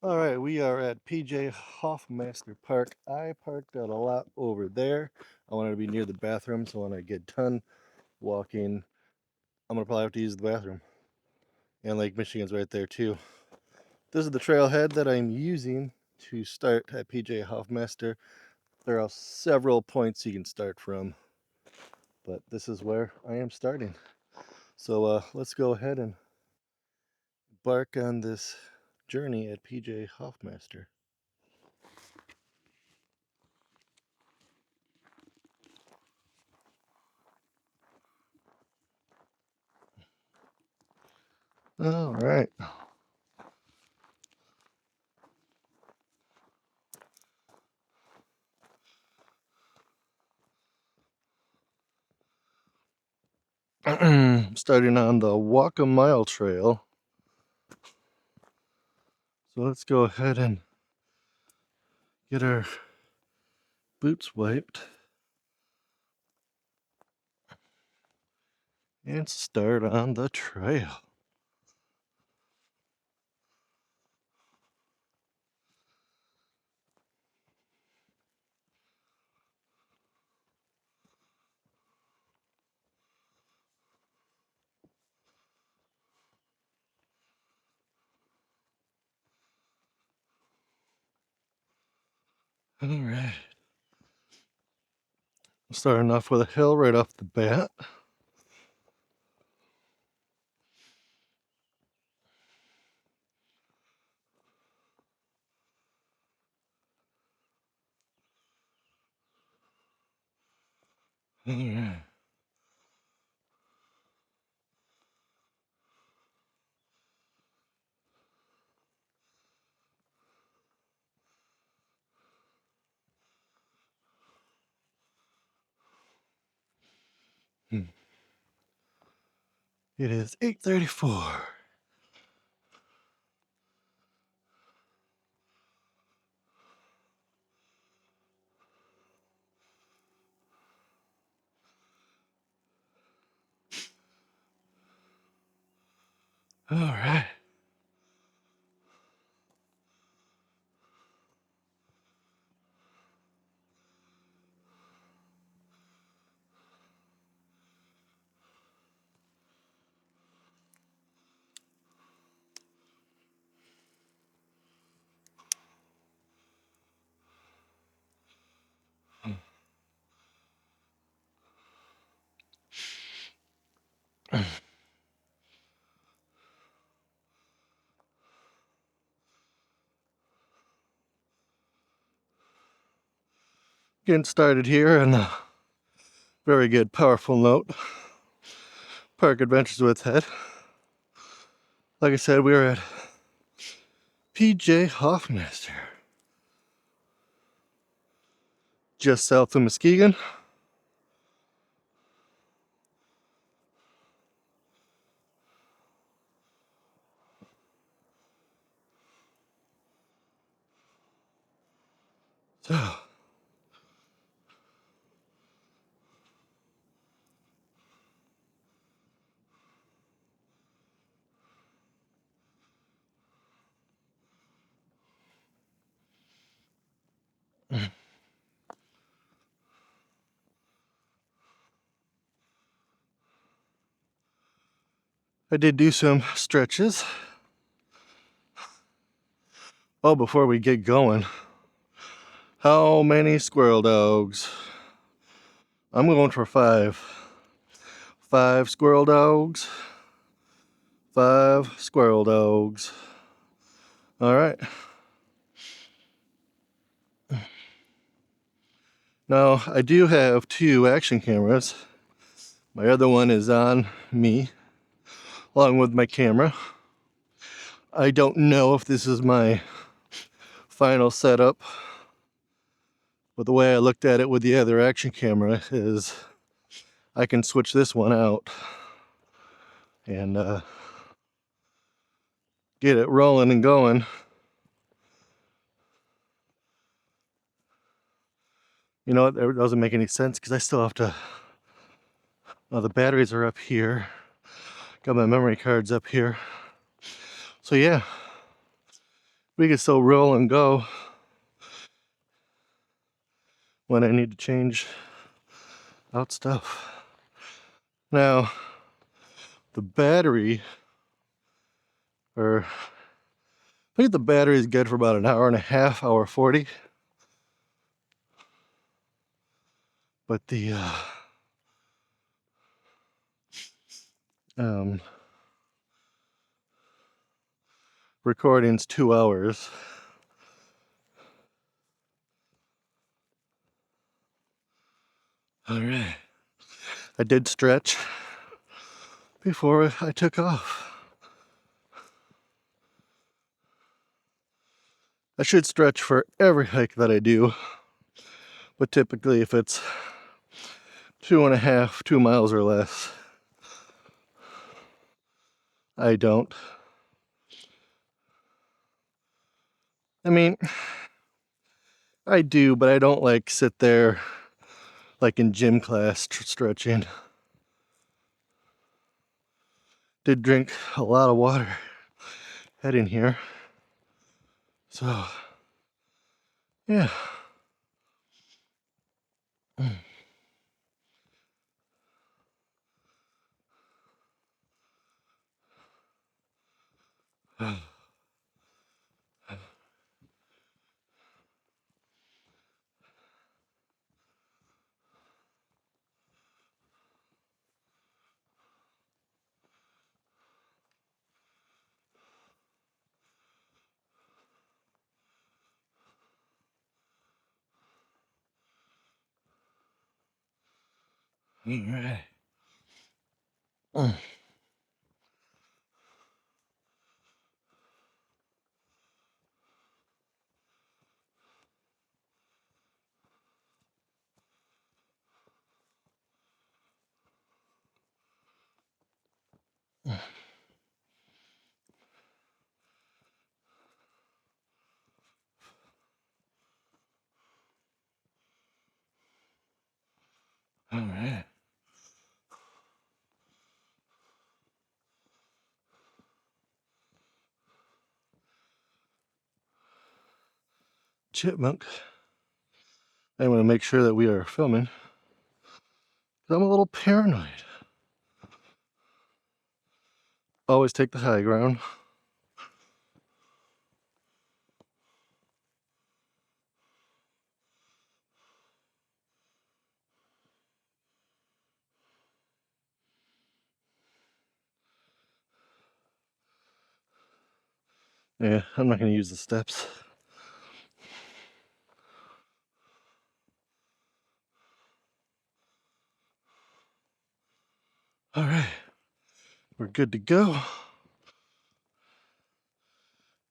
All right, we are at PJ Hoffmaster Park. I parked out a lot over there. I wanted to be near the bathroom, so when I get done walking, I'm gonna probably have to use the bathroom. And Lake Michigan's right there too. This is the trailhead that I'm using to start at PJ Hoffmaster. There are several points you can start from, but this is where I am starting. So let's go ahead and embark on this journey at PJ Hoffmaster. All right. Starting on the Walk a Mile Trail. So let's go ahead and get our boots wiped and start on the trail. All right. Starting off with a hill right off the bat. All right. It is 8:34. All right. Getting started here on a very good, powerful note. Park Adventures with Ted. Like I said, we are at PJ Hoffmaster, just south of Muskegon. So, I did do some stretches. Oh, before we get going, how many squirrel dogs? I'm going for 5. 5 squirrel dogs. 5 squirrel dogs. All right. Now, I do have 2 action cameras. My other one is on me, along with my camera. I don't know if this is my final setup, but the way I looked at it with the other action camera is I can switch this one out and get it rolling and going. You know what? That doesn't make any sense because I still have to. The batteries are up here. Got my memory cards up here. So yeah, we can still roll and go when I need to change out stuff. Now, the battery, I think the battery is good for about an hour and a half, hour 40. But the recording's 2 hours. All right. I did stretch before I took off. I should stretch for every hike that I do, but typically if it's 2 miles or less, I don't. I mean, I do, but I don't like sit there like in gym class stretching. Did drink a lot of water heading here. So, yeah. All right. All right. Chipmunk. I want to make sure that we are filming. I'm a little paranoid. Always take the high ground. Yeah, I'm not going to use the steps. All right, we're good to go.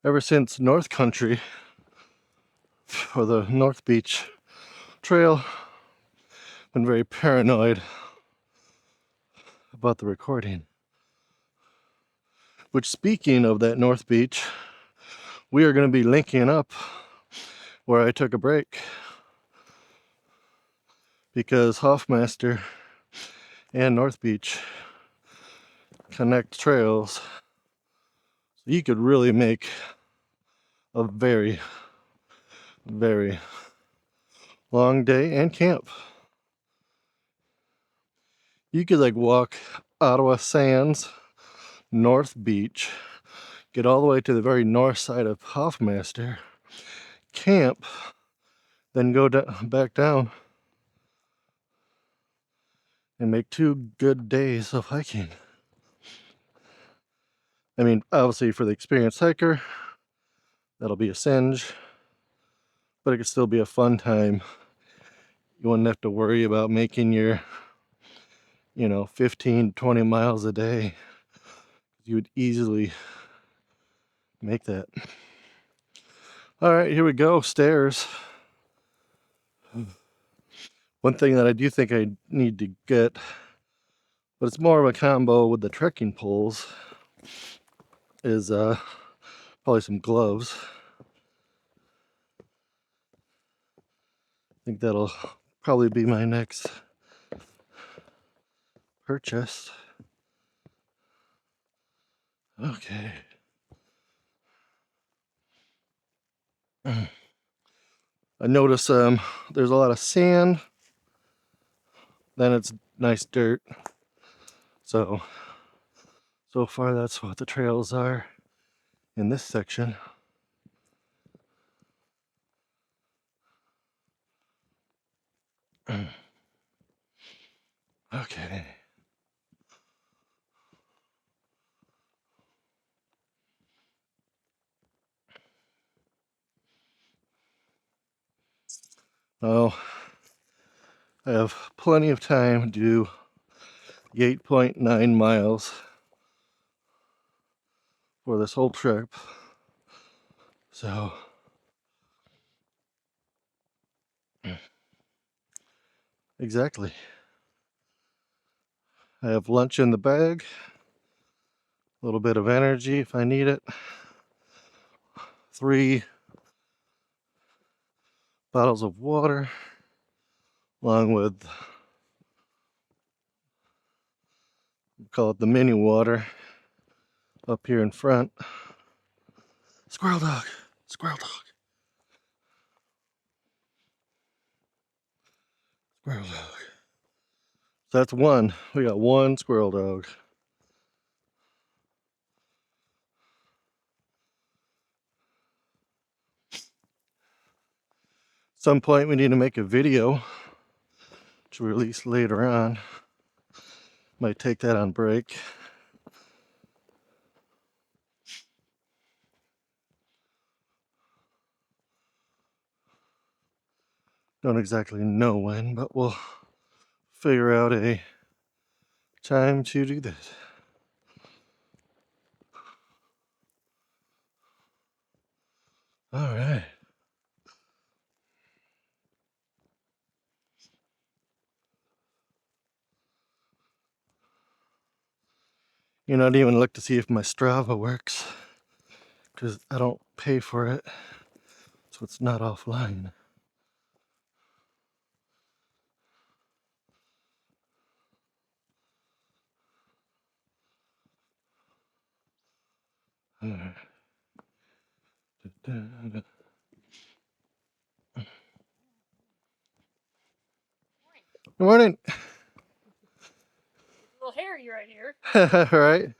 Ever since North Country, or the North Beach Trail, been very paranoid about the recording. Which, speaking of that North Beach, we are going to be linking up where I took a break, because Hoffmaster and North Beach connect trails, so you could really make a very, very long day and camp. You could like walk Ottawa Sands, North Beach, get all the way to the very north side of Hoffmaster, camp, then go back down and make 2 good days of hiking. I mean, obviously for the experienced hiker, that'll be a singe, but it could still be a fun time. You wouldn't have to worry about making your, 15, 20 miles a day. You would easily make that. All right, here we go, stairs. One thing that I do think I need to get, but it's more of a combo with the trekking poles, is probably some gloves. I think that'll probably be my next purchase. Okay. I notice there's a lot of sand, then it's nice dirt. So far that's what the trails are in this section. Okay. Oh, I have plenty of time to do the 8.9 miles for this whole trip. So, exactly. I have lunch in the bag, a little bit of energy if I need it, 3 bottles of water, along with, call it the mini water, up here in front. Squirrel dog, squirrel dog, squirrel dog. So that's one. We got one squirrel dog. Some point we need to make a video to release later on. Might take that on break. Don't exactly know when, but we'll figure out a time to do that. All right. You know, I didn't even look to see if my Strava works, because I don't pay for it, so it's not offline. All right. Good morning. A little hairy right here. All right.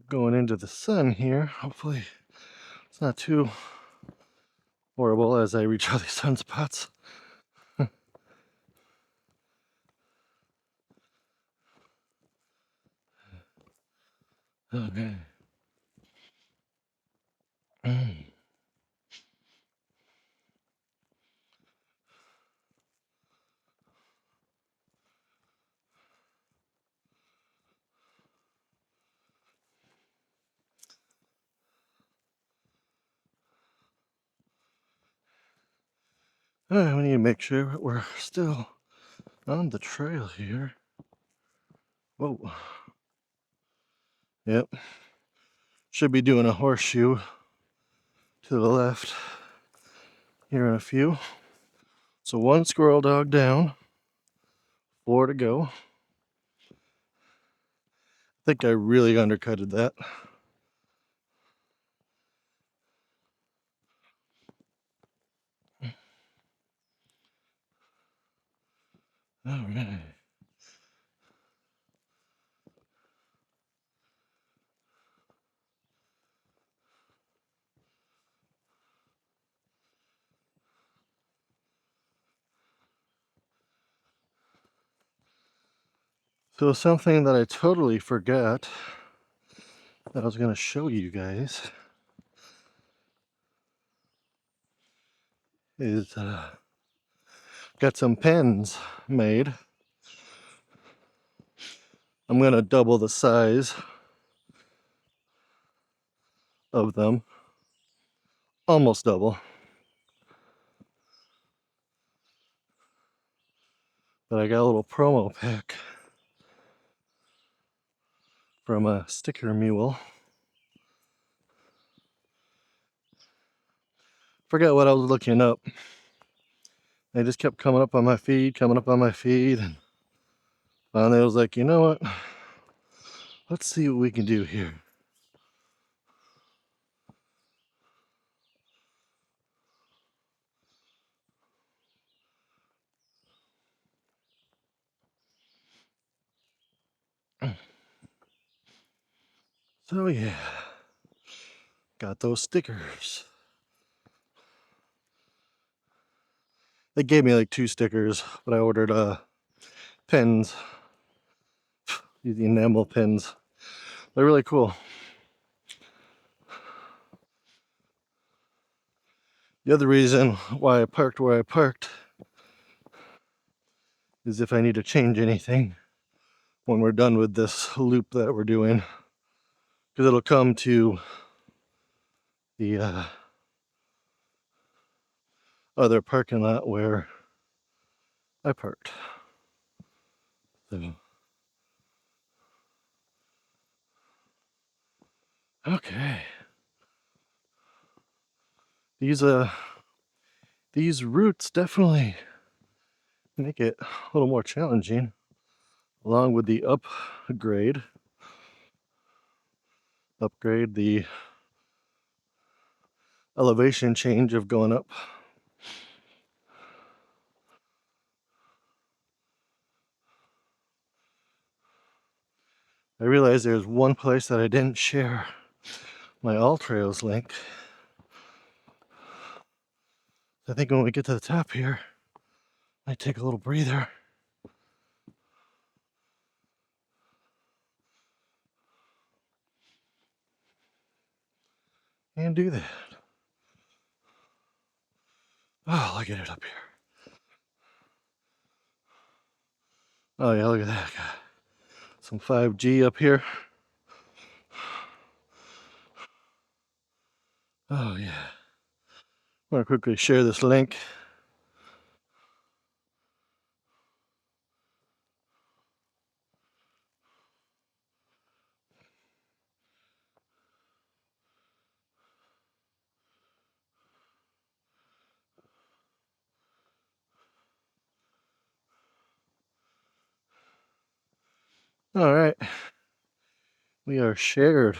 Going into the sun here. Hopefully it's not too horrible as I reach all these sunspots. Okay. All right, we need to make sure that we're still on the trail here. Whoa. Yep. Should be doing a horseshoe to the left here in a few. So one squirrel dog down, 4 to go. I think I really undercutted that. All right. So something that I totally forgot that I was going to show you guys is got some pens made. I'm going to double the size of them. Almost double. But I got a little promo pack from a sticker mule. Forget what I was looking up. They just kept coming up on my feed, and finally I was like, you know what? Let's see what we can do here. So yeah, got those stickers. They gave me like 2 stickers, but I ordered pins, these enamel pins. They're really cool. The other reason why I parked where I parked is if I need to change anything when we're done with this loop that we're doing, because it'll come to the other parking lot where I parked. So, okay. These routes definitely make it a little more challenging, along with the upgrade, the elevation change of going up. I realized there's one place that I didn't share my AllTrails link. I think when we get to the top here, I might take a little breather. And do that. Oh, look at it up here. Oh yeah, look at that. Got some 5G up here. Oh yeah. I'm gonna quickly share this link. All right. We are shared.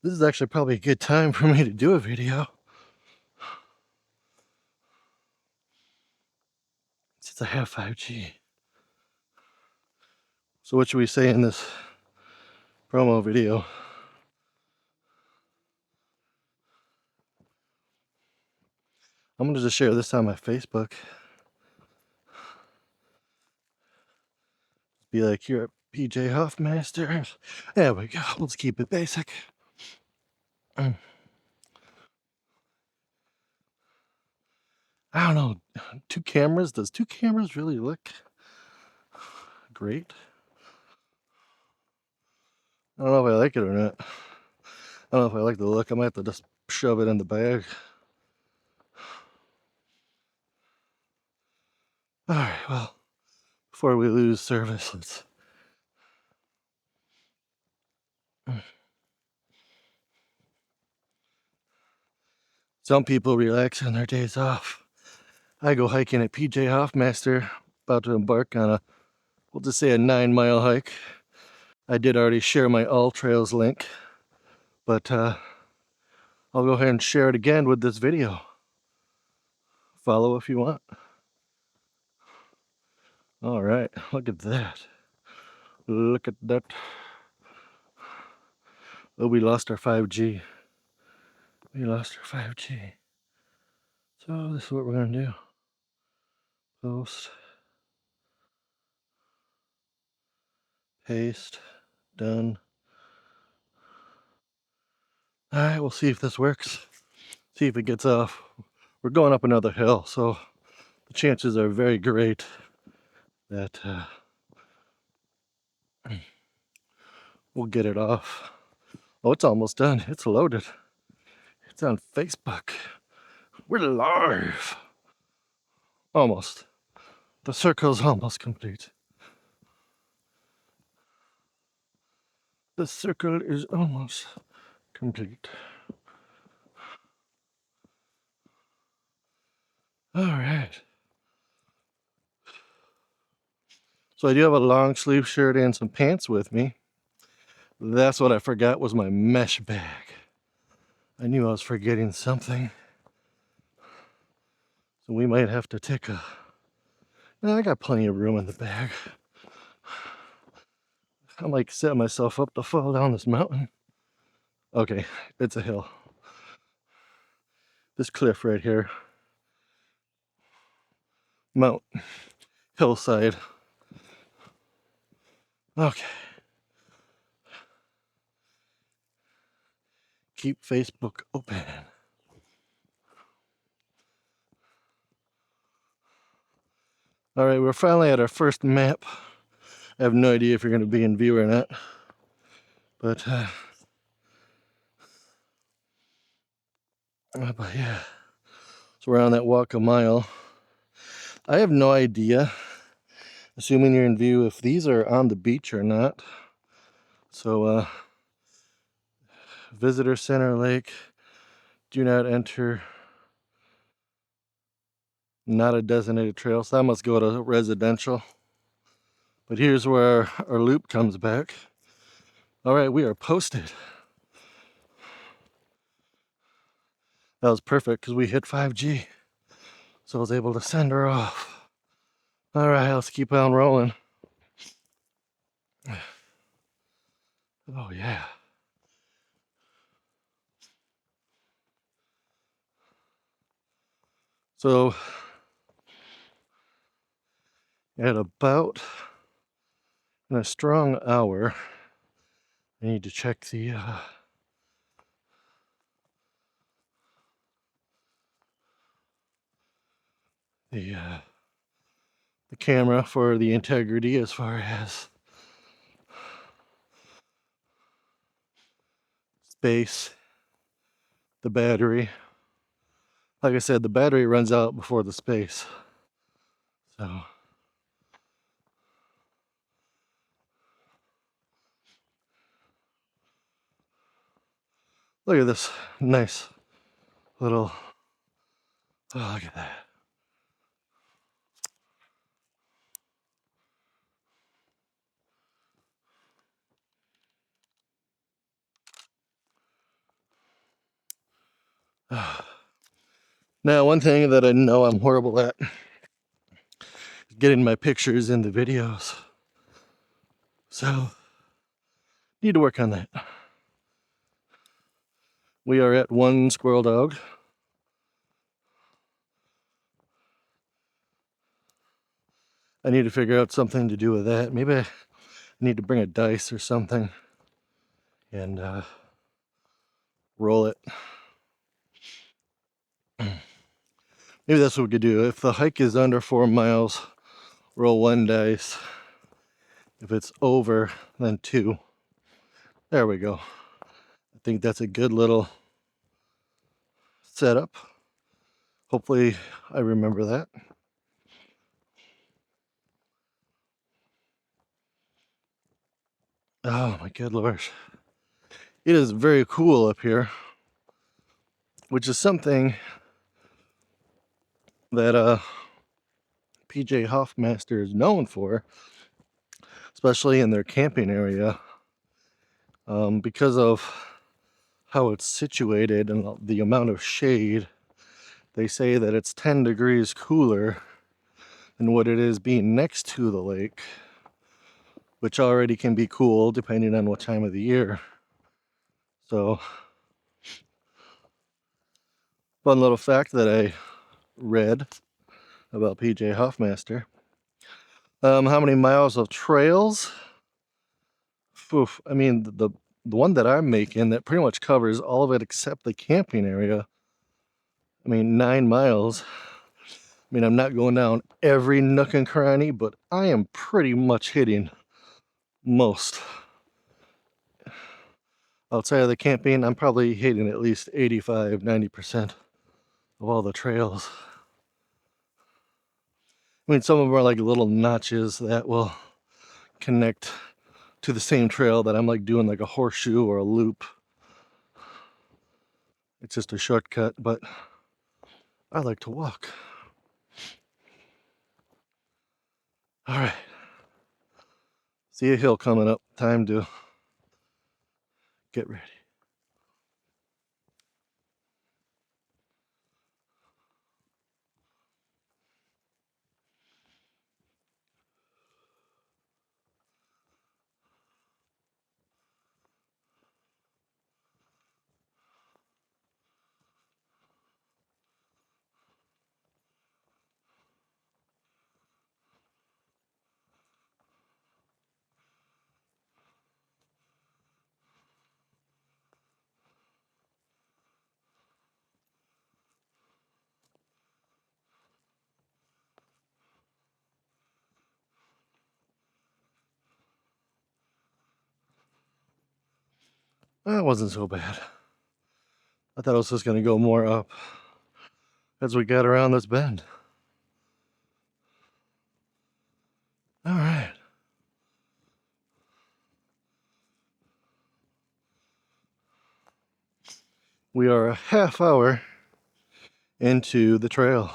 This is actually probably a good time for me to do a video. Since I have 5G. So what should we say in this promo video? I'm gonna just share this on my Facebook. Be like, here at PJ Hoffmaster. There we go. Let's keep it basic. I don't know. 2 cameras? Does 2 cameras really look great? I don't know if I like it or not. I don't know if I like the look. I might have to just shove it in the bag. Alright, well, before we lose service, let's... Some people relax on their days off. I go hiking at PJ Hoffmaster, about to embark on a, we'll just say a 9-mile hike. I did already share my AllTrails link, but I'll go ahead and share it again with this video. Follow if you want. All right, look at that. Look at that. Oh, we lost our 5G. We lost our 5G. So this is what we're gonna do. Post. Paste. Done. All right, we'll see if this works. See if it gets off. We're going up another hill, so the chances are very great that we'll get it off. Oh, it's almost done. It's loaded. It's on Facebook. We're live. Almost. The circle's almost complete. The circle is almost complete. All right. So I do have a long sleeve shirt and some pants with me. That's what I forgot was my mesh bag. I knew I was forgetting something. So we might have to take a... No, I got plenty of room in the bag. I'm like setting myself up to fall down this mountain. Okay, it's a hill. This cliff right here. Mount hillside. Okay. Keep Facebook open. All right, we're finally at our first map. I have no idea if you're going to be in view or not. But yeah. So we're on that walk a mile. I have no idea, assuming you're in view, if these are on the beach or not. So, visitor center lake, do not enter, not a designated trail. So I must go to residential. But here's where our loop comes back. All right, we are posted. That was perfect because we hit 5G. So I was able to send her off. All right, let's keep on rolling. Oh, yeah. So at about in a strong hour, I need to check the camera for the integrity as far as space, the battery. Like I said, the battery runs out before the space. So look at this nice little, oh, look at that. Now, one thing that I know I'm horrible at is getting my pictures in the videos. So, need to work on that. We are at one squirrel dog. I need to figure out something to do with that. Maybe I need to bring a dice or something and roll it. Maybe that's what we could do. If the hike is under 4 miles, roll 1 dice. If it's over, then 2. There we go. I think that's a good little setup. Hopefully I remember that. Oh my good lord. It is very cool up here, which is something that PJ Hoffmaster is known for, especially in their camping area, because of how it's situated and the amount of shade. They say that it's 10 degrees cooler than what it is being next to the lake, which already can be cool depending on what time of the year. So, fun little fact that I read about PJ Hoffmaster. How many miles of trails? Oof, I mean, the one that I'm making that pretty much covers all of it except the camping area. I mean, 9 miles. I mean, I'm not going down every nook and cranny, but I am pretty much hitting most. Outside of the camping, I'm probably hitting at least 85-90% of all the trails. I mean, some of them are like little notches that will connect to the same trail that I'm like doing like a horseshoe or a loop. It's just a shortcut, but I like to walk. All right. See a hill coming up. Time to get ready. That wasn't so bad. I thought I was just going to go more up as we got around this bend. All right. We are a half hour into the trail.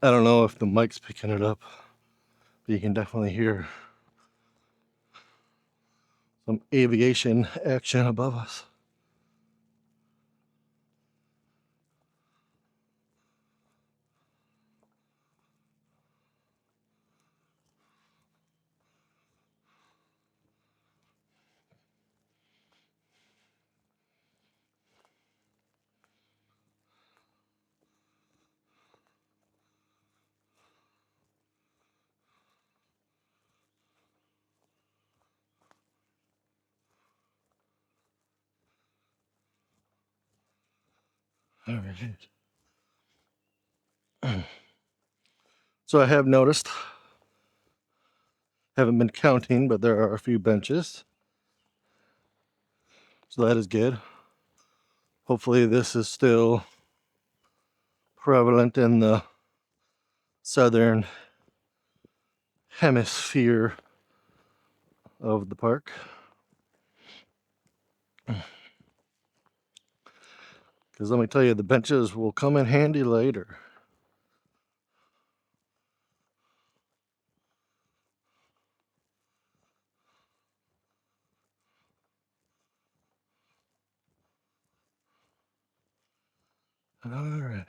I don't know if the mic's picking it up, but you can definitely hear some aviation action above us. All right. So I have noticed, haven't been counting, but there are a few benches. So that is good. Hopefully this is still prevalent in the southern hemisphere of the park. Because let me tell you, the benches will come in handy later. All right.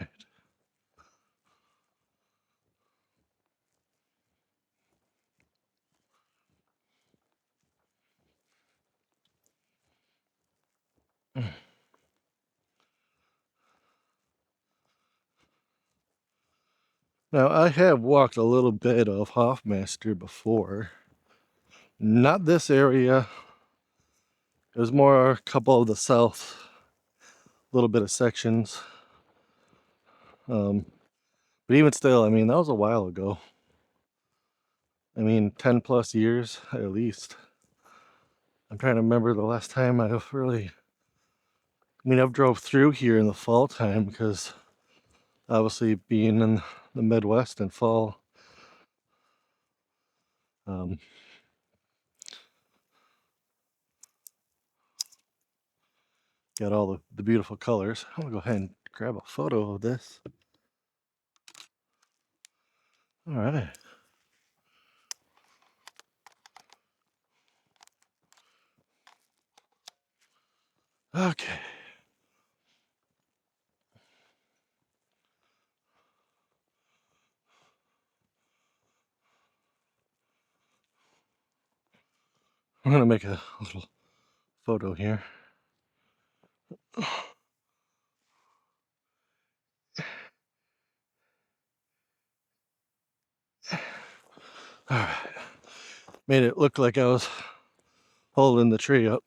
Now, I have walked a little bit of Hoffmaster before. Not this area. It was more a couple of the south, little bit of sections. But even still, I mean, that was a while ago. I mean, 10 plus years at least. I'm trying to remember the last time I've really... I mean, I've drove through here in the fall time because obviously being in the Midwest in fall, got all the beautiful colors. I'm gonna go ahead and grab a photo of this. All right. Okay. I'm gonna make a little photo here. All right. Made it look like I was holding the tree up.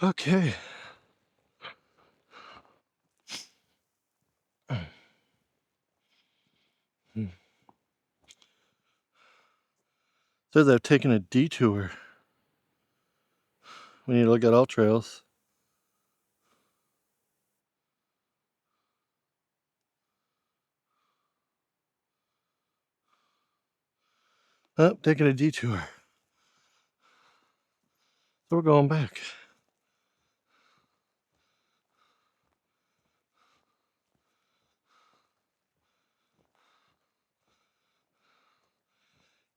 Okay. Says I've taken a detour. We need to look at AllTrails. Oh, taking a detour. So we're going back.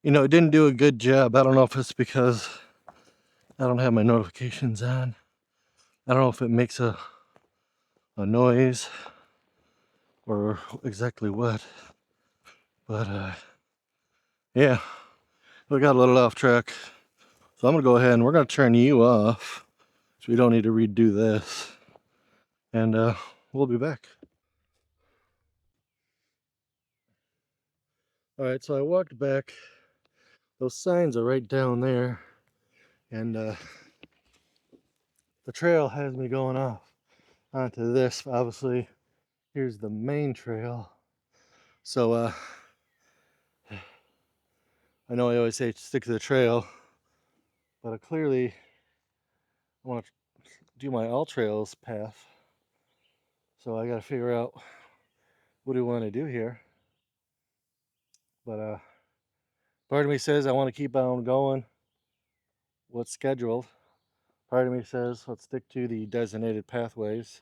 You know, it didn't do a good job. I don't know if it's because I don't have my notifications on. I don't know if it makes a noise or exactly what. But yeah, we got a little off track. So I'm gonna go ahead and we're gonna turn you off. So we don't need to redo this. And we'll be back. All right, so I walked back. Those signs are right down there. And the trail has me going off onto this. Obviously, here's the main trail. So I know I always say stick to the trail, but clearly I want to do my AllTrails path. So I got to figure out what do we want to do here. But part of me says I want to keep on going what's scheduled. Part of me says let's stick to the designated pathways.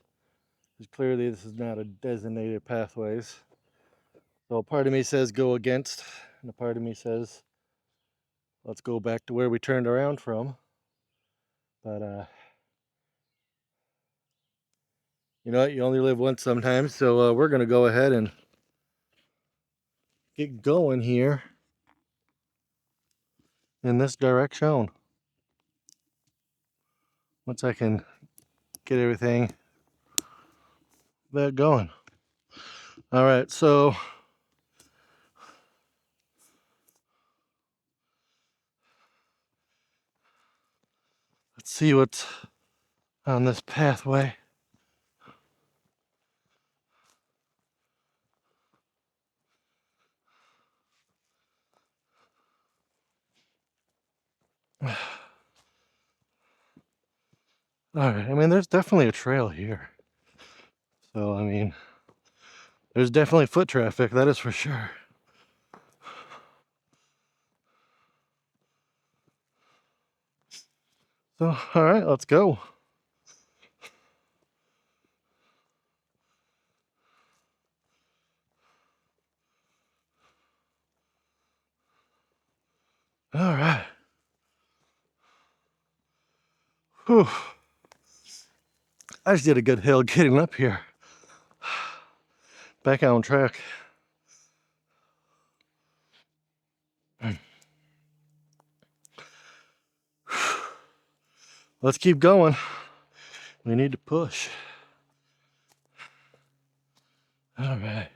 Because clearly this is not a designated pathways. So part of me says go against, and a part of me says let's go back to where we turned around from. But you know what? You only live once sometimes. So we're going to go ahead and get going here in this direction. Once I can get everything back going. All right, so let's see what's on this pathway. All right, I mean, there's definitely a trail here. So, I mean, there's definitely foot traffic, that is for sure. So, all right, let's go. All right. Whew. I just did a good hill getting up here. Back on track. Let's keep going. We need to push. All right.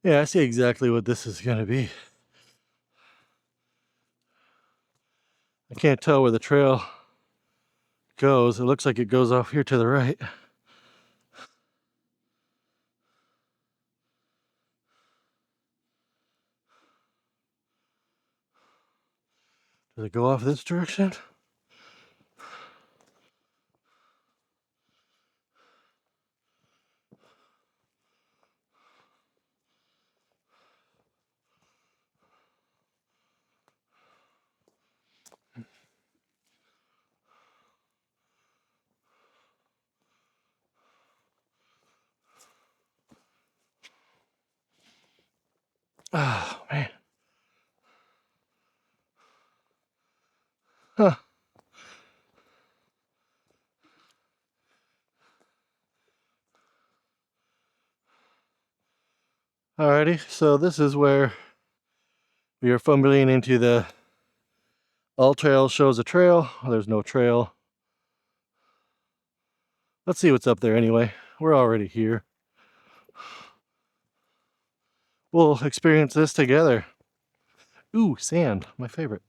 Yeah, I see exactly what this is going to be. I can't tell where the trail goes. It looks like it goes off here to the right. Does it go off this direction? Oh, man. Huh. Alrighty, so this is where we are fumbling into the AllTrails shows a trail. There's no trail. Let's see what's up there anyway. We're already here. We'll experience this together. Ooh, sand, my favorite.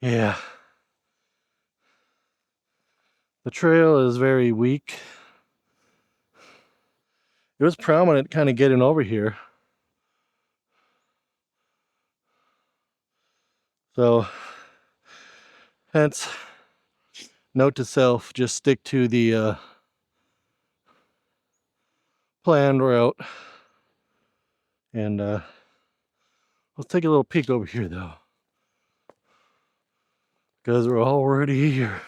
Yeah. The trail is very weak. It was prominent kind of getting over here. So, hence, note to self, just stick to the planned route. And let's take a little peek over here though, because we're already here.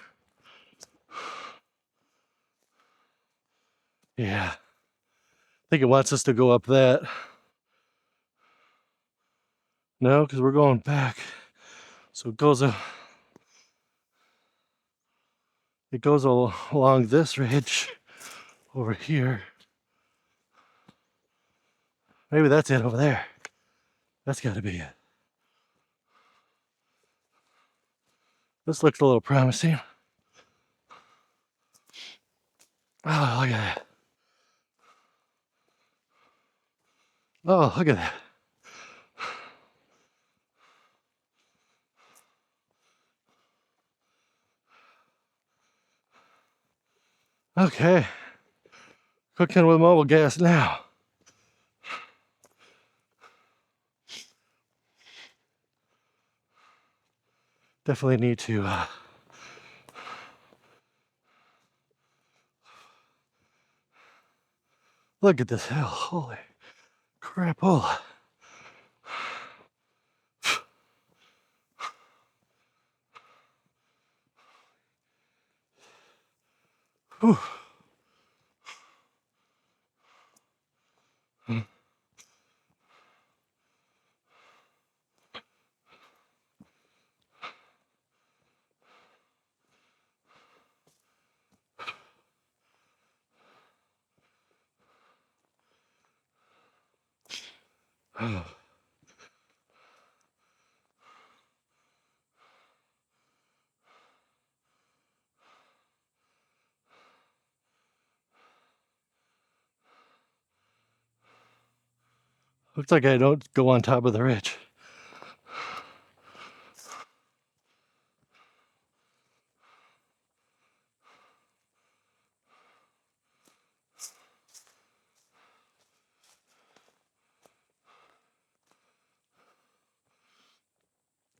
Yeah. I think it wants us to go up that. No, because we're going back. So it goes along this ridge over here. Maybe that's it over there. That's got to be it. This looks a little promising. Oh, look at that. Oh, look at that. Okay. Cooking with mobile gas now. Definitely need to look at this hill. Holy crapola. Whew. Looks like I don't go on top of the ridge.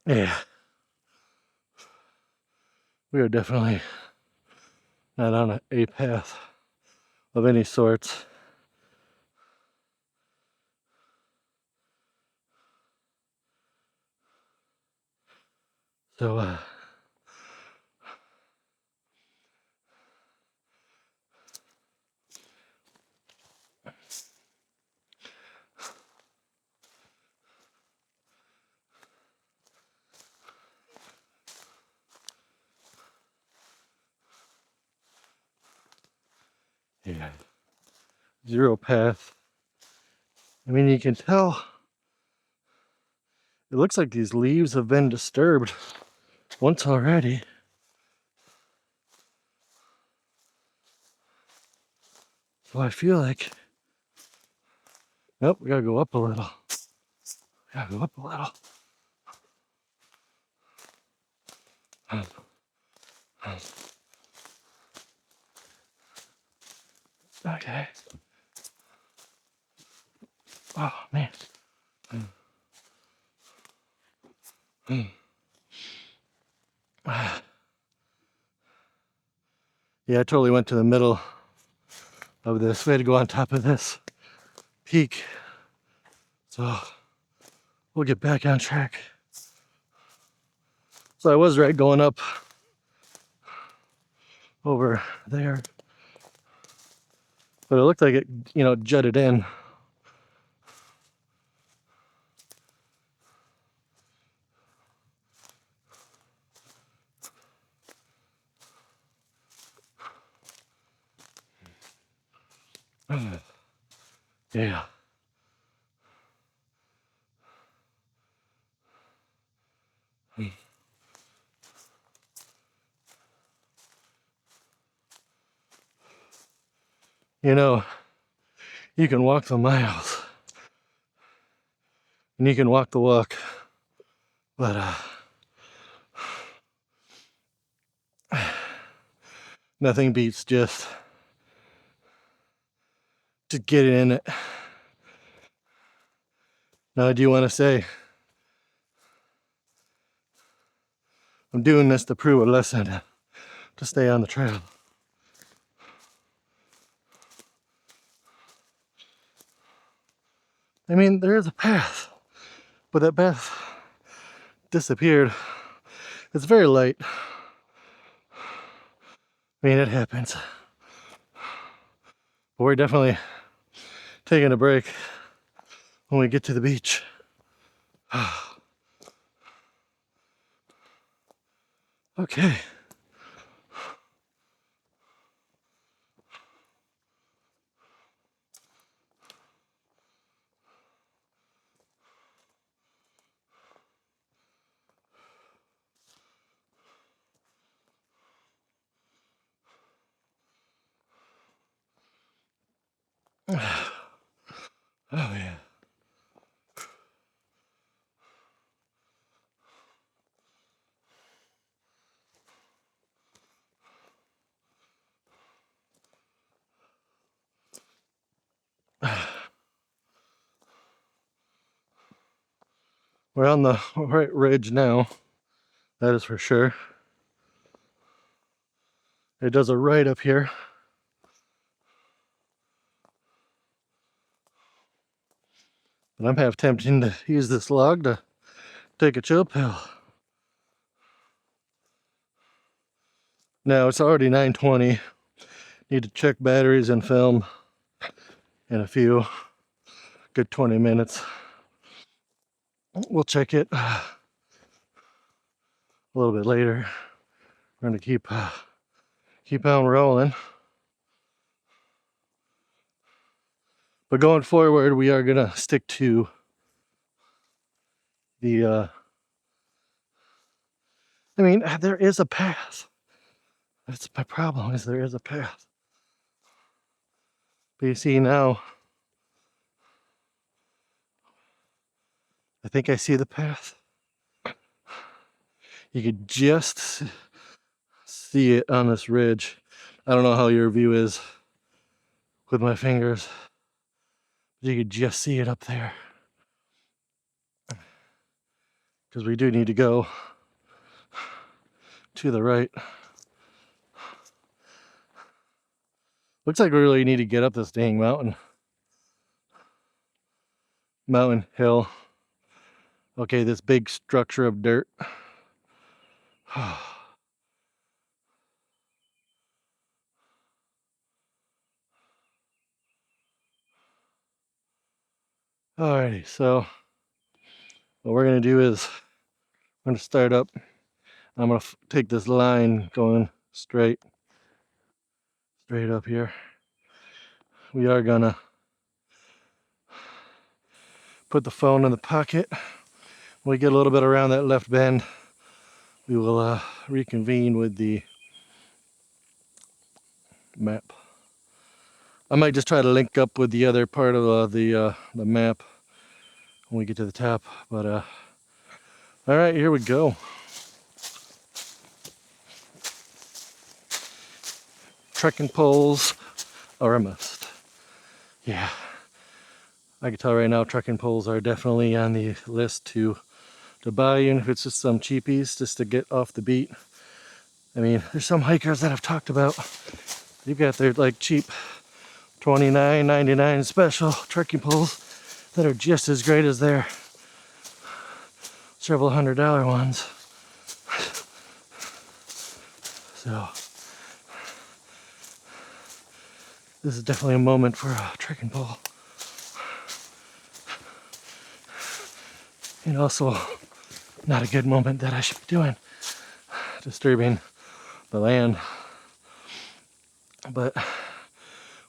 Yeah. We are definitely not on a path of any sorts. So, yeah. Zero path. I mean, you can tell it looks like these leaves have been disturbed once already. So I feel like, nope, we gotta go up a little. Gotta go up a little. Okay. Oh, man. Yeah, I totally went to the middle of this. We had to go on top of this peak. So we'll get back on track. So I was right going up over there. but it looked like it, you know, jutted in. Yeah. You know, you can walk the miles and you can walk the walk, but nothing beats just getting in it. Now, I do want to say, I'm doing this to prove a lesson, to stay on the trail. I mean, there is a path, but that path disappeared. It's very light. I mean, it happens. But we're definitely taking a break when we get to the beach. Okay. Oh yeah. We're on the right ridge now, that is for sure. It does a right up here. But I'm half tempted to use this log to take a chill pill. Now it's already 9:20. Need to check batteries and film in a few good 20 minutes. We'll check it a little bit later. We're gonna keep on rolling. But going forward, we are gonna stick to the. I mean, there is a path. That's my problem. Is there is a path. But you see now, I think I see the path. You could just see it on this ridge. I don't know how your view is with my fingers. But you could just see it up there. Because we do need to go to the right. Looks like we really need to get up this dang mountain hill. Okay, this big structure of dirt. Alrighty, so what we're gonna do is I'm gonna start up. I'm gonna take this line going straight up here. We are gonna put the phone in the pocket. When we get a little bit around that left bend, we will reconvene with the map. I might just try to link up with the other part of the map when we get to the top. But all right, here we go. Trekking poles are a must. Yeah, I can tell right now trekking poles are definitely on the list to buy, even if it's just some cheapies just to get off the beat. I mean, there's some hikers that I've talked about. You've got their like cheap $29.99 special trekking poles that are just as great as their several $100 ones. So This is definitely a moment for a trekking pole. And also not a good moment that I should be doing, disturbing the land. But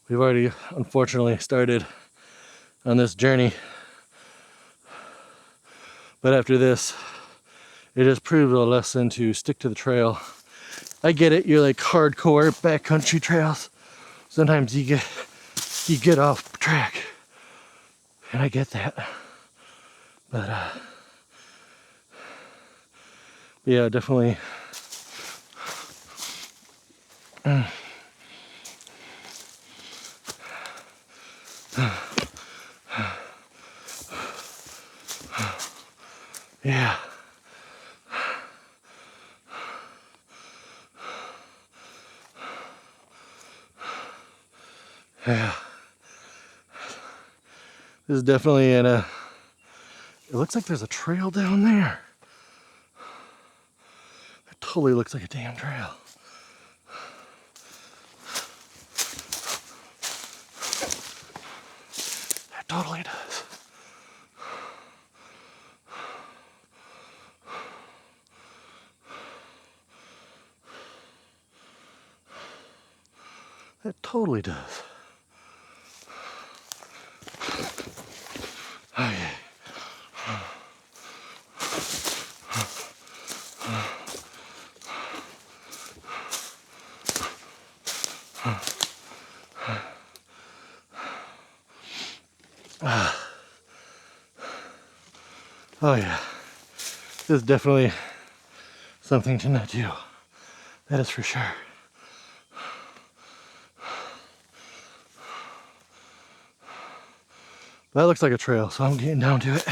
we've already unfortunately started on this journey. But after this, it has proved a lesson to stick to the trail. I get it, you're like hardcore backcountry trails. Sometimes you get off track, and I get that. But yeah, definitely. Yeah. Yeah. This is definitely in a. It looks like there's a trail down there. It totally looks like a damn trail. It totally does. It totally does. Oh yeah. Oh yeah. This is definitely something to not do. That is for sure. That looks like a trail, so I'm getting down to it.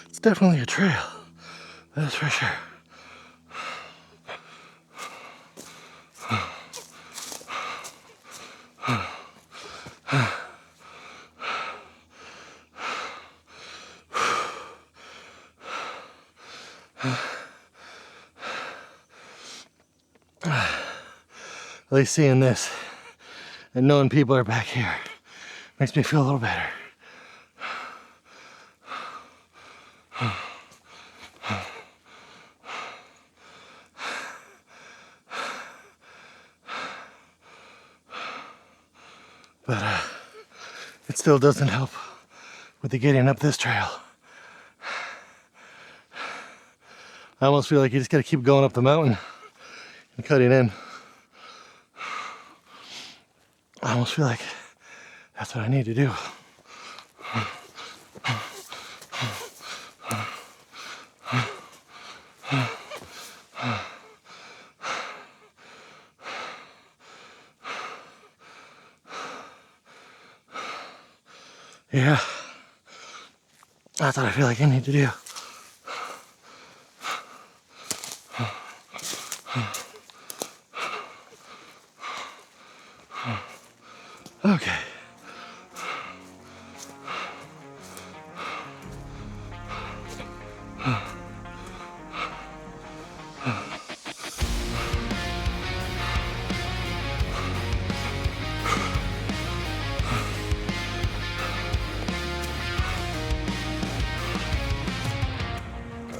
It's definitely a trail, that's for sure. At least seeing this and knowing people are back here makes me feel a little better. But it still doesn't help with the getting up this trail. I almost feel like you just gotta keep going up the mountain and cutting in. I almost feel like that's what I need to do. Yeah, that's what I feel like I need to do. Okay.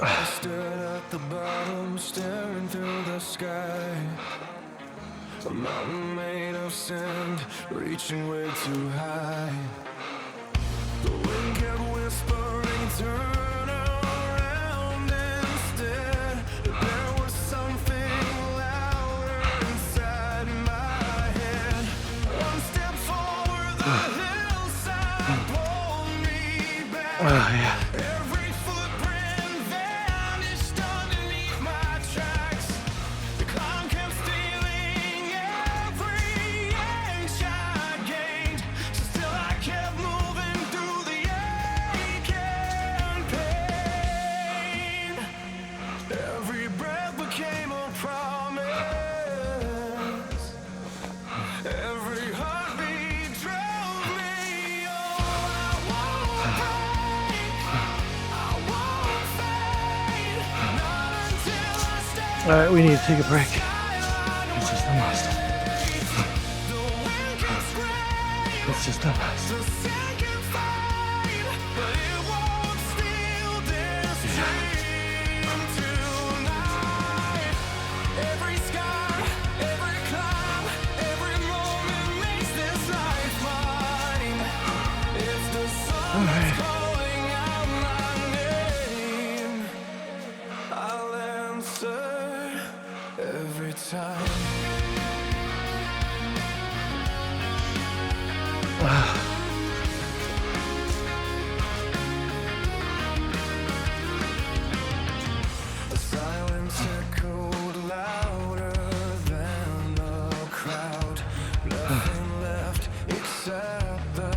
I stood at the bottom, staring through the sky. A mountain made of sand, reaching way too high. The wind kept whispering, turn around instead. All right, we need to take a break. It's just a must. It's just a must. All right. Every time. The silence echoed louder than the crowd. Nothing left except the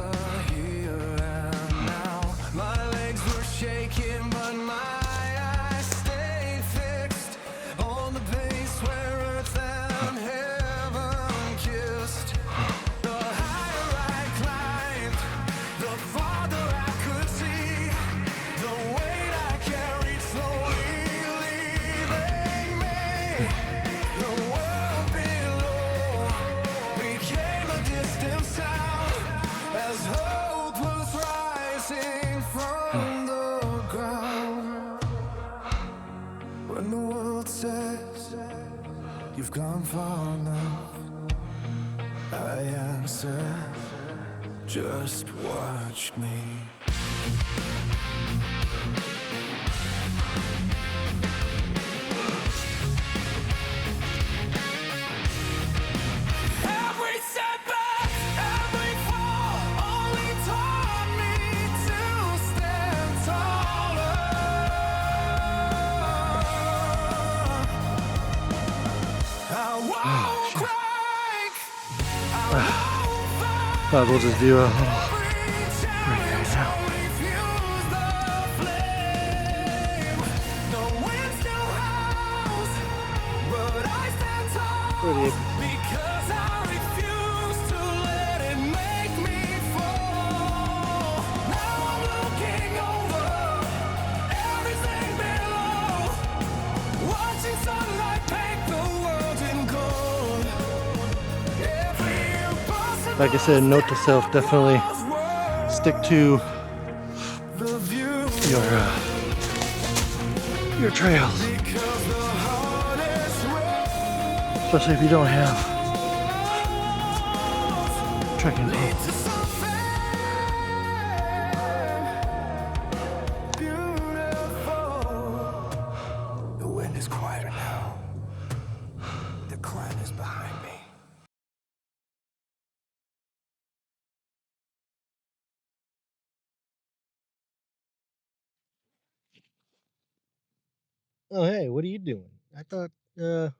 here and now. My legs were shaking, but my eyes stayed fixed on the place where earth and heaven kissed. The higher I climbed, the farther I could see. The weight I carried slowly leaving me. The world below became a distant sound as hope was rising from the ground. When the world says you've gone far enough, I answer, just watch me. Every setback, every fall, only taught me to stand taller. I won't crack. Might as well just do a little break right now. Pretty. Because I refuse to let it make me fall. Now I'm looking over everything below, watching sunlight paint the world in gold. Every impossible Like I said, note to self, definitely stick to the view, your trails, because the hardest road especially if you don't have trekking poles. to something beautiful. The wind is quieter now. The climb is behind me. Oh, hey, what are you doing? I thought the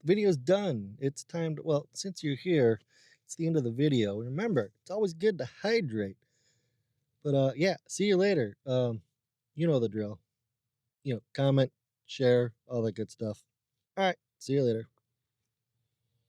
video's done. It's time to, well, since you're here, it's the end of the video. Remember, it's always good to hydrate. But yeah, see you later. You know the drill. Comment, share, all that good stuff. All right, see you later.